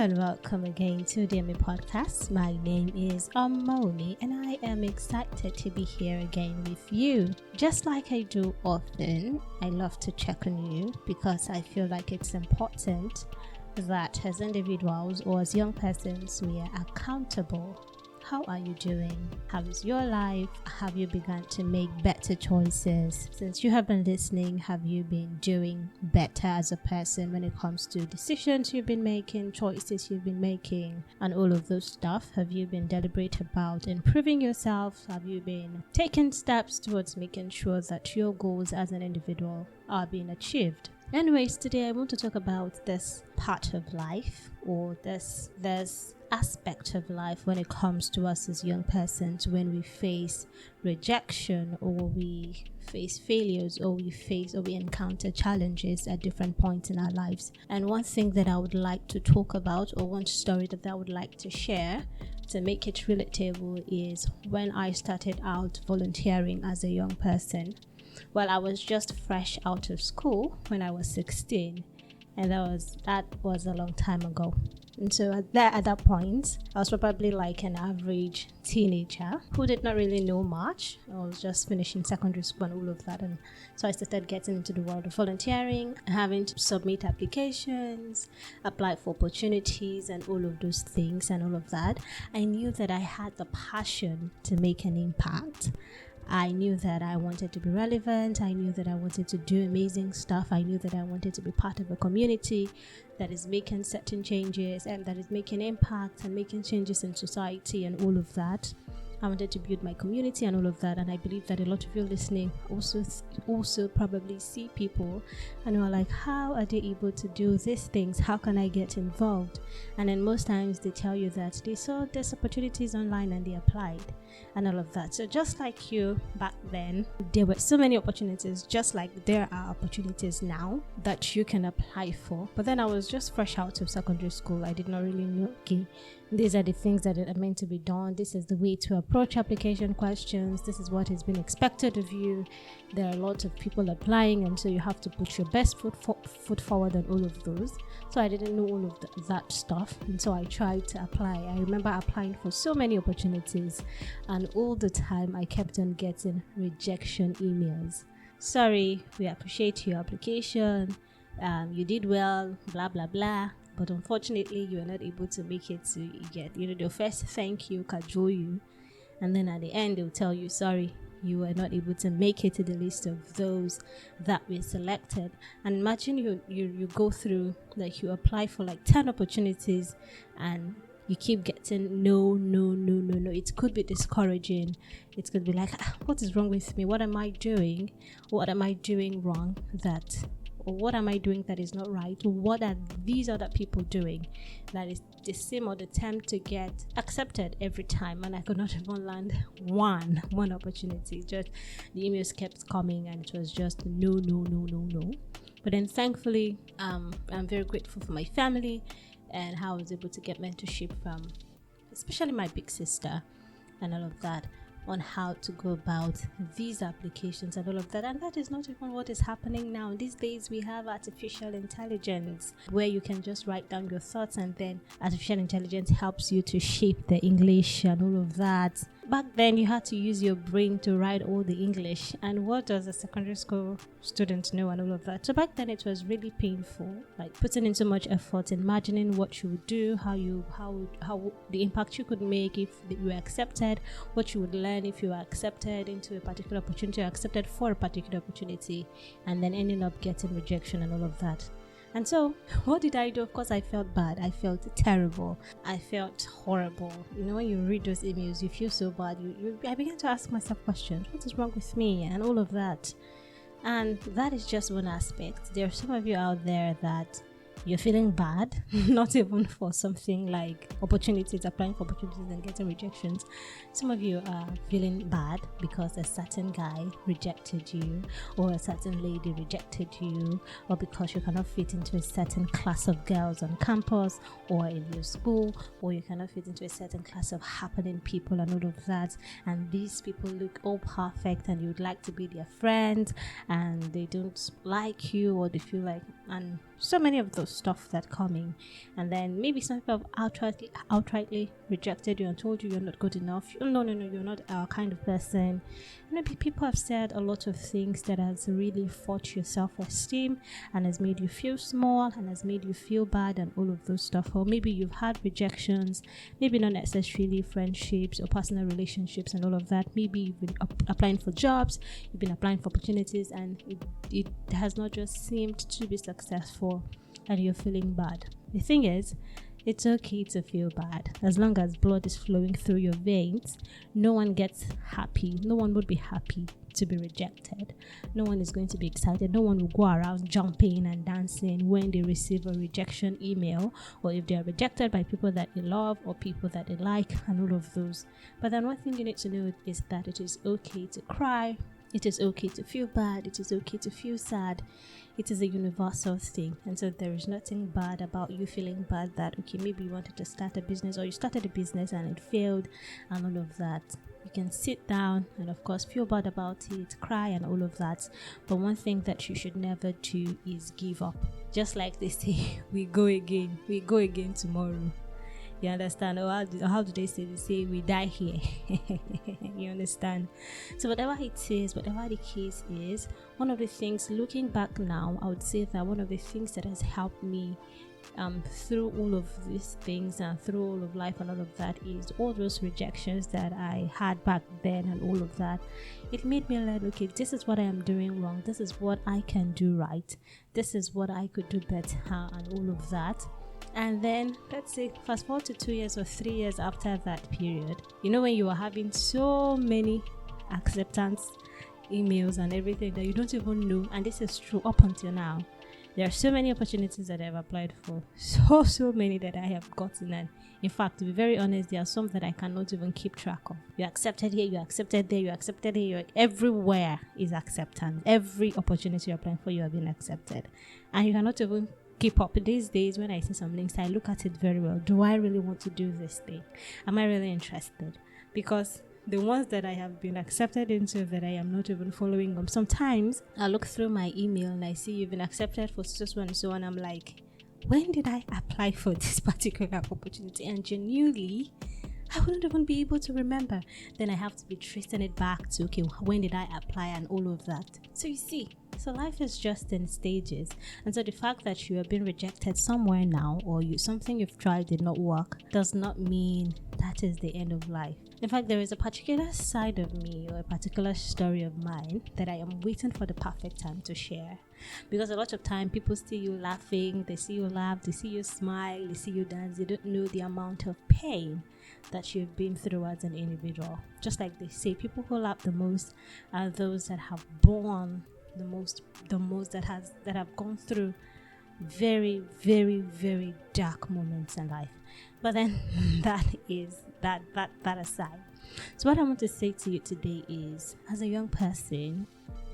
and welcome again to the podcast. My name is Omoni and I am excited to be here again with you. Just like I do often, I love to check on you because I feel like it's important that as individuals or as young persons we are accountable. How are you doing? How is your life? Have you begun to make better choices? Since you have been listening, have you been doing better as a person when it comes to decisions you've been making, choices you've been making, and all of those stuff? Have you been deliberate about improving yourself? Have you been taking steps towards making sure that your goals as an individual are being achieved? Anyways, today I want to talk about this part of life or this aspect of life when it comes to us as young persons when we face rejection or we face failures or we encounter challenges at different points in our lives. And one thing that I would like to talk about, or one story that I would like to share to make it relatable, is when I started out volunteering as a young person. Well, I was just fresh out of school when I was 16, and that was a long time ago. And so at that point, I was probably like an average teenager who did not really know much. I was just finishing secondary school and all of that. And so I started getting into the world of volunteering, having to submit applications, apply for opportunities and all of those things and all of that. I knew that I had the passion to make an impact. I knew that I wanted to be relevant. I knew that I wanted to do amazing stuff. I knew that I wanted to be part of a community that is making certain changes and that is making impact and making changes in society and all of that. I wanted to build my community and all of that, and I believe that a lot of you listening also probably see people and are like, how are they able to do these things? How can I get involved? And then most times they tell you that they saw these opportunities online and they applied and all of that. So just like you back then, there were so many opportunities, just like there are opportunities now that you can apply for. But then I was just fresh out of secondary school. I did not really know, okay, these are the things that are meant to be done. This is the way to approach application questions. This is what has been expected of you. There are lots of people applying, and so you have to put your best foot forward on all of those. So I didn't know all of that stuff, and so I tried to apply. I remember applying for so many opportunities, and all the time I kept on getting rejection emails. Sorry, we appreciate your application. You did well, blah blah blah. But unfortunately, you are not able to make it to get, the first thank you, cajole you. And then at the end, they'll tell you, sorry, you were not able to make it to the list of those that were selected. And imagine you go through, like you apply for like 10 opportunities and you keep getting no. It could be discouraging. It could be like, what is wrong with me? What am I doing? What am I doing wrong or what am I doing that is not right? What are these other people doing that is the same or the attempt to get accepted every time? And I could not even land one opportunity. Just the emails kept coming and it was just no. But then thankfully, I'm very grateful for my family and how I was able to get mentorship from especially my big sister and all of that, on how to go about these applications and all of that. And that is not even what is happening now. These days we have artificial intelligence where you can just write down your thoughts and then artificial intelligence helps you to shape the English and all of that. Back then you had to use your brain to write all the English, and what does a secondary school student know and all of that? So back then it was really painful, like putting in so much effort, imagining what you would do, how the impact you could make if you were accepted, what you would learn if you were accepted into a particular opportunity or accepted for a particular opportunity, and then ending up getting rejection and all of that. And so what did I do? Of course I felt bad. I felt terrible. I felt horrible. When you read those emails, you feel so bad. I began to ask myself questions. What is wrong with me and all of that? And that is just one aspect. There are some of you out there that you're feeling bad, not even for something like applying for opportunities and getting rejections. Some of you are feeling bad because a certain guy rejected you, or a certain lady rejected you, or because you cannot fit into a certain class of girls on campus or in your school, or you cannot fit into a certain class of happening people and all of that. And these people look all perfect and you'd like to be their friend, and they don't like you, or they feel like, and so many of those of stuff that coming, and then maybe some people have outrightly rejected you and told you you're not good enough. No, you're not our kind of person. Maybe people have said a lot of things that has really fought your self-esteem and has made you feel small and has made you feel bad and all of those stuff. Or maybe you've had rejections, maybe not necessarily friendships or personal relationships and all of that. Maybe you've been applying for jobs, you've been applying for opportunities, and it has not just seemed to be successful and you're feeling bad. The thing is, it's okay to feel bad. As long as blood is flowing through your veins, no one gets happy. No one would be happy to be rejected. No one is going to be excited. No one will go around jumping and dancing when they receive a rejection email, or if they are rejected by people that they love or people that they like and all of those. But then one thing you need to know is that it is okay to cry. It is okay to feel bad. It is okay to feel sad. It is a universal thing. And so there is nothing bad about you feeling bad that, okay, maybe you wanted to start a business or you started a business and it failed and all of that. You can sit down and of course feel bad about it, cry and all of that. But one thing that you should never do is give up. Just like they say, we go again tomorrow. You understand? Or how do they say? They say we die here. You understand? So whatever it is, whatever the case is, one of the things, looking back now, I would say that one of the things that has helped me through all of these things and through all of life and all of that is all those rejections that I had back then and all of that. It made me learn, okay, this is what I am doing wrong. This is what I can do right. This is what I could do better and all of that. And then let's say fast forward to 2 years or 3 years after that period, you know, when you are having so many acceptance emails and everything that you don't even know, and this is true up until now, there are so many opportunities that I've applied for, so many that I have gotten, and in fact, to be very honest, there are some that I cannot even keep track of. You're accepted here, you're accepted there, you're accepted here, everywhere is acceptance. Every opportunity you're applying for, you have been accepted, and you cannot even keep up. These days when I see some links, I look at it very well. Do I really want to do this thing? Am I really interested? Because the ones that I have been accepted into that I am not even following them, sometimes I look through my email and I see you've been accepted for so and so, and I'm like, when did I apply for this particular opportunity? And genuinely, I wouldn't even be able to remember. Then I have to be tracing it back to, okay, when did I apply and all of that. So you see, so life is just in stages. And so the fact that you have been rejected somewhere now, or something you've tried did not work, does not mean that is the end of life. In fact, there is a particular side of me or a particular story of mine that I am waiting for the perfect time to share. Because a lot of time people see you laughing, they see you laugh, they see you smile, they see you dance, they don't know the amount of pain that you've been through as an individual. Just like they say, people who laugh the most are those that have borne the most that have gone through very, very, very dark moments in life. But then that aside. So what I want to say to you today is, as a young person,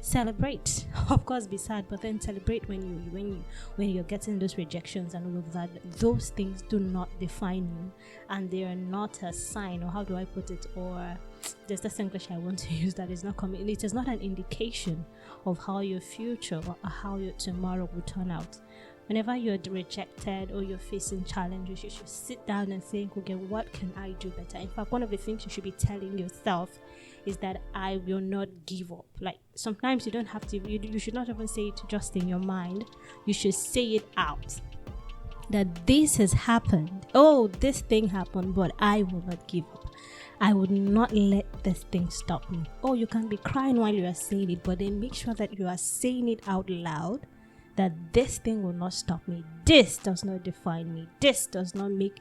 celebrate. Of course, be sad, but then celebrate when you're getting those rejections and all of that. Those things do not define you, and they are not a sign, or how do I put it, or there's this English I want to use that is not coming. It is not an indication of how your future or how your tomorrow will turn out. Whenever you're rejected or you're facing challenges, you should sit down and think, okay, what can I do better? In fact, one of the things you should be telling yourself is that I will not give up. Like, sometimes you don't have to, you should not even say it just in your mind. You should say it out. That this has happened. Oh, this thing happened, but I will not give up. I would not let this thing stop me. Oh, you can be crying while you are saying it, but then make sure that you are saying it out loud, that this thing will not stop me. This does not define me. This does not make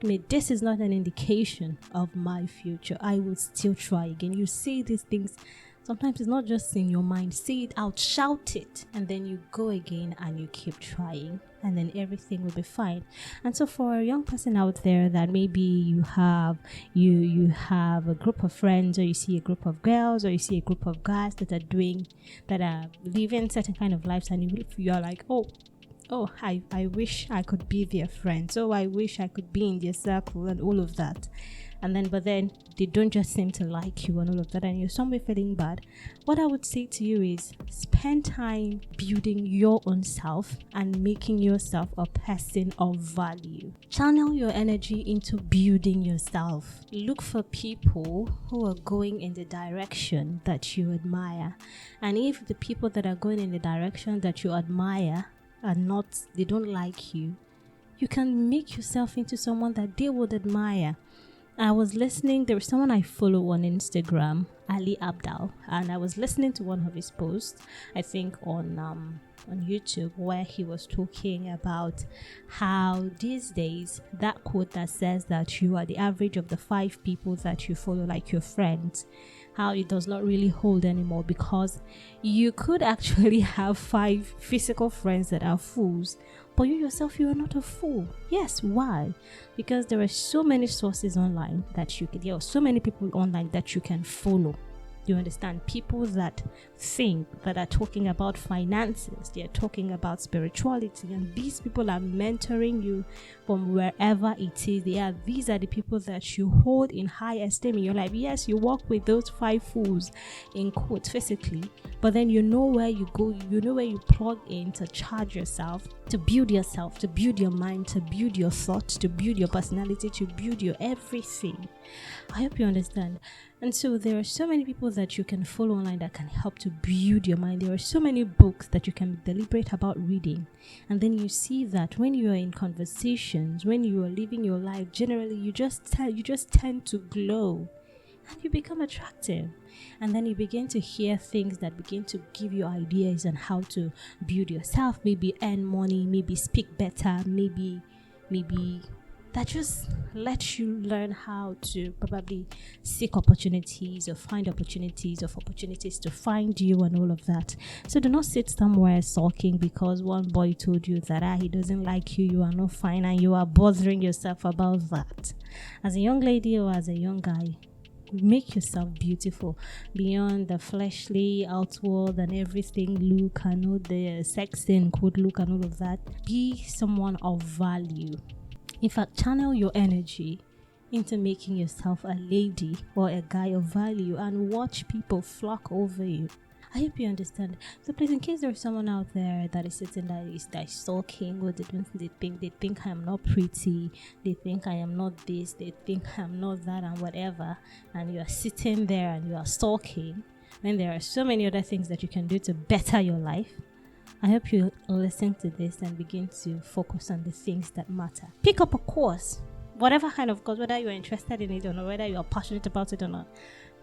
me. This is not an indication of my future. I will still try again. You say these things. Sometimes it's not just in your mind. Say it out, shout it, and then you go again and you keep trying, and then everything will be fine. And so for a young person out there that maybe you have a group of friends, or you see a group of girls, or you see a group of guys that are living certain kind of lives, and you are like, oh, I wish I could be their friend. So I wish I could be in their circle and all of that. but then they don't just seem to like you and all of that, and you're somewhere feeling bad. What I would say to you is spend time building your own self and making yourself a person of value. Channel your energy into building yourself. Look for people who are going in the direction that you admire, and if the people that are going in the direction that you admire they don't like you, you can make yourself into someone that they would admire. I was listening, there was someone I follow on Instagram, Ali Abdal, and I was listening to one of his posts, I think on YouTube, where he was talking about how these days that quote that says that you are the average of the 5 people that you follow, like your friends, how it does not really hold anymore, because you could actually have 5 physical friends that are fools, but you yourself, you are not a fool. Yes, why? Because there are so many sources online that there are so many people online that you can follow. You understand? People that think, that are talking about finances, they're talking about spirituality, and these people are mentoring you from wherever it is. These are the people that you hold in high esteem in your life. Yes, you walk with those 5 fools, in quotes, physically, but then you know where you go, you know where you plug in to charge yourself, to build your mind, to build your thoughts, to build your personality, to build your everything. I hope you understand. And so there are so many people that you can follow online that can help to build your mind. There are so many books that you can be deliberate about reading. And then you see that when you are in conversations, when you are living your life, generally you just tend to glow and you become attractive. And then you begin to hear things that begin to give you ideas on how to build yourself, maybe earn money, maybe speak better, maybe that just lets you learn how to probably seek opportunities or find opportunities to find you and all of that. So do not sit somewhere sulking because one boy told you that he doesn't like you, you are not fine, and you are bothering yourself about that. As a young lady or as a young guy, make yourself beautiful beyond the fleshly outward and everything look and all the sex and quote look and all of that. Be someone of value. In fact, channel your energy into making yourself a lady or a guy of value and watch people flock over you. I hope you understand. So please, in case there's someone out there that is sitting that is sulking, or they think I am not pretty, they think I am not this, they think I'm not that and whatever, and you are sitting there and you are sulking when there are so many other things that you can do to better your life, I hope you listen to this and begin to focus on the things that matter. Pick up a course, whatever kind of course, whether you're interested in it or not, whether you're passionate about it or not.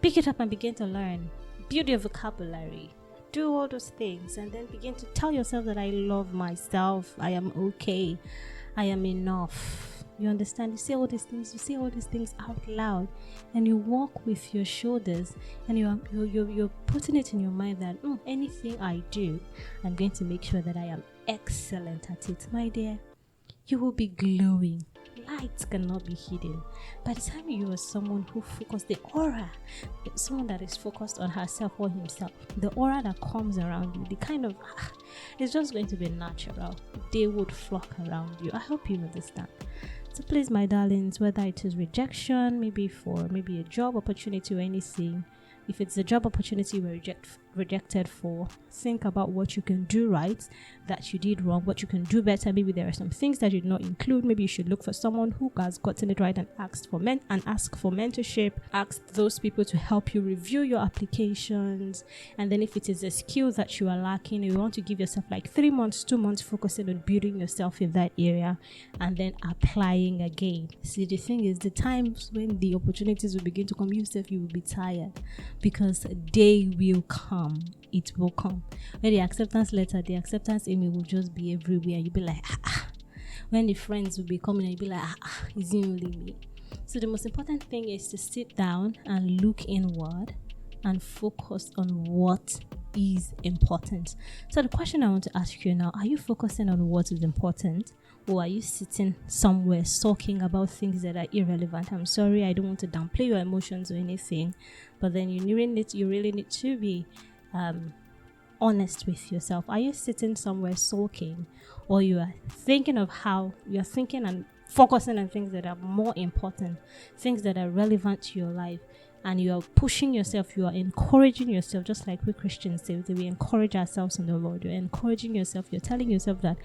Pick it up and begin to learn. Build your vocabulary. Do all those things and then begin to tell yourself that I love myself. I am okay. I am enough. You understand? You say all these things out loud, and you walk with your shoulders, and you're putting it in your mind that anything I do, I'm going to make sure that I am excellent at it. My dear, you will be glowing. Light cannot be hidden. By the time you are someone who focuses, the aura, someone that is focused on herself or himself, the aura that comes around you, the kind of, it's just going to be natural. They would flock around you. I hope you understand. So please, my darlings, whether it is rejection, maybe a job opportunity or anything, if it's a job opportunity you were rejected for, think about what you can do right, that you did wrong, what you can do better. Maybe there are some things that you did not include. Maybe you should look for someone who has gotten it right and ask for mentorship. Ask those people to help you review your applications. And then if it is a skill that you are lacking, you want to give yourself like 3 months, 2 months focusing on building yourself in that area and then applying again. See, the thing is, the times when the opportunities will begin to come, you will be tired, because they will come. It will come. When the acceptance email will just be everywhere. You'll be like, When the friends will be coming, and you'll be like, is it only me? So the most important thing is to sit down and look inward and focus on what is important. So the question I want to ask you now, are you focusing on what is important, or are you sitting somewhere talking about things that are irrelevant? I'm sorry, I don't want to downplay your emotions or anything, but then you really need to be honest with yourself. Are you sitting somewhere sulking, or you are thinking of how you're thinking and focusing on things that are more important, things that are relevant to your life, and you are pushing yourself, you are encouraging yourself, just like we Christians say, that we encourage ourselves in the Lord. You're encouraging yourself, you're telling yourself that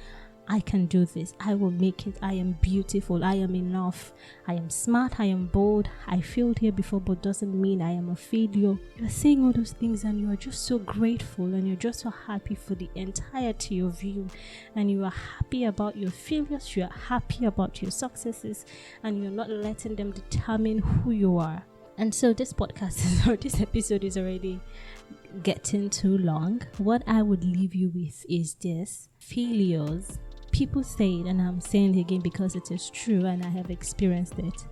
I can do this, I will make it, I am beautiful, I am enough, I am smart, I am bold, I failed here before but doesn't mean I am a failure. You're saying all those things and you are just so grateful and you're just so happy for the entirety of you, and you are happy about your failures, you are happy about your successes, and you're not letting them determine who you are. And so this episode is already getting too long. What I would leave you with is this: failures, people say it, and I'm saying it again because it is true and I have experienced it.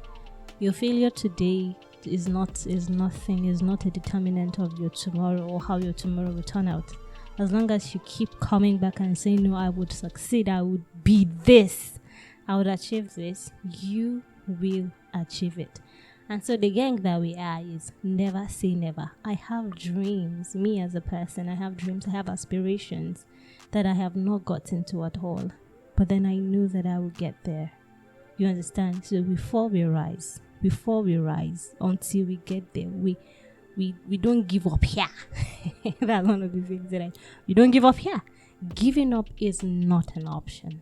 Your failure today is not a determinant of your tomorrow or how your tomorrow will turn out. As long as you keep coming back and saying, no, I would succeed, I would be this, I would achieve this, you will achieve it. And so the gang that we are is never say never. I have dreams, me as a person, I have dreams, I have aspirations that I have not gotten to at all. But then I knew that I would get there. You understand? So before we rise, until we get there, we don't give up here. That's one of the things that we don't give up here. Giving up is not an option.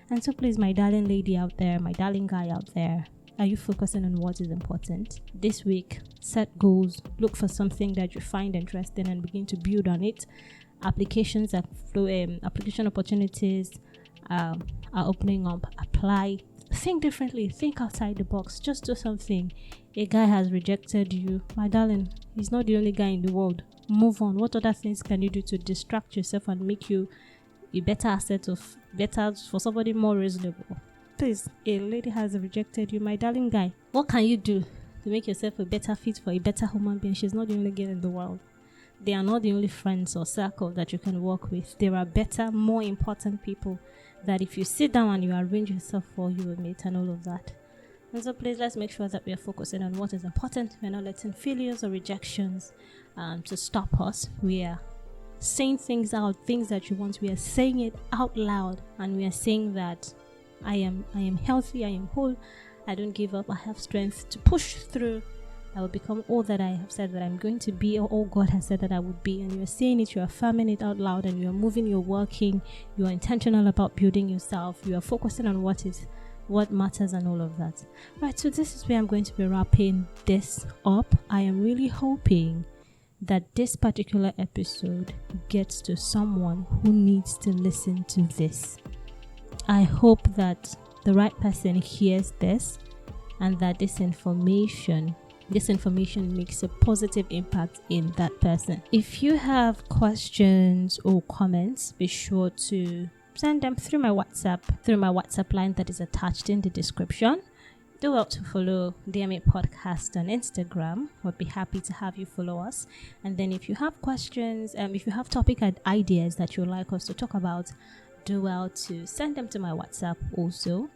And so please, my darling lady out there, my darling guy out there, are you focusing on what is important? This week, set goals, look for something that you find interesting and begin to build on it. Application opportunities are opening up. Apply. Think differently. Think outside the box. Just do something. A guy has rejected you. My darling, he's not the only guy in the world. Move on. What other things can you do to distract yourself and make you a better asset for somebody more reasonable? Please, a lady has rejected you, my darling guy. What can you do to make yourself a better fit for a better human being? She's not the only girl in the world. They are not the only friends or circle that you can work with. There are better, more important people that if you sit down and you arrange yourself for, you will meet, and all of that. And so please, let's make sure that we are focusing on what is important. We're not letting failures or rejections to stop us. We are saying things out, things that you want. We are saying it out loud, and we are saying that I am healthy, I am whole, I don't give up, I have strength to push through, I will become all that I have said that I'm going to be, or all God has said that I would be. And you're saying it, you're affirming it out loud, and you're moving, you're working, you're intentional about building yourself, you are focusing on what matters and all of that. Right, so this is where I'm going to be wrapping this up. I am really hoping that this particular episode gets to someone who needs to listen to this. I hope that the right person hears this and that this information makes a positive impact in that person. If you have questions or comments, be sure to send them through my WhatsApp line that is attached in the description. Do well to follow DMA Podcast on Instagram. We'll be happy to have you follow us. And then if you have questions, if you have topic ideas that you'd like us to talk about, do well to send them to my WhatsApp also.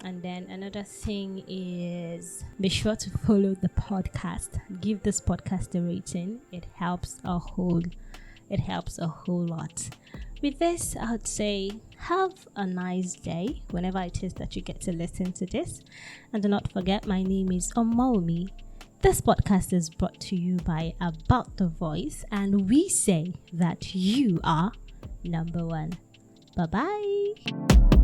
And then another thing is, be sure to follow the podcast. Give this podcast a rating. It helps a whole lot. With this, I would say have a nice day whenever it is that you get to listen to this. And do not forget, my name is Omomi. This podcast is brought to you by About the Voice, and we say that you are number one. Bye-bye.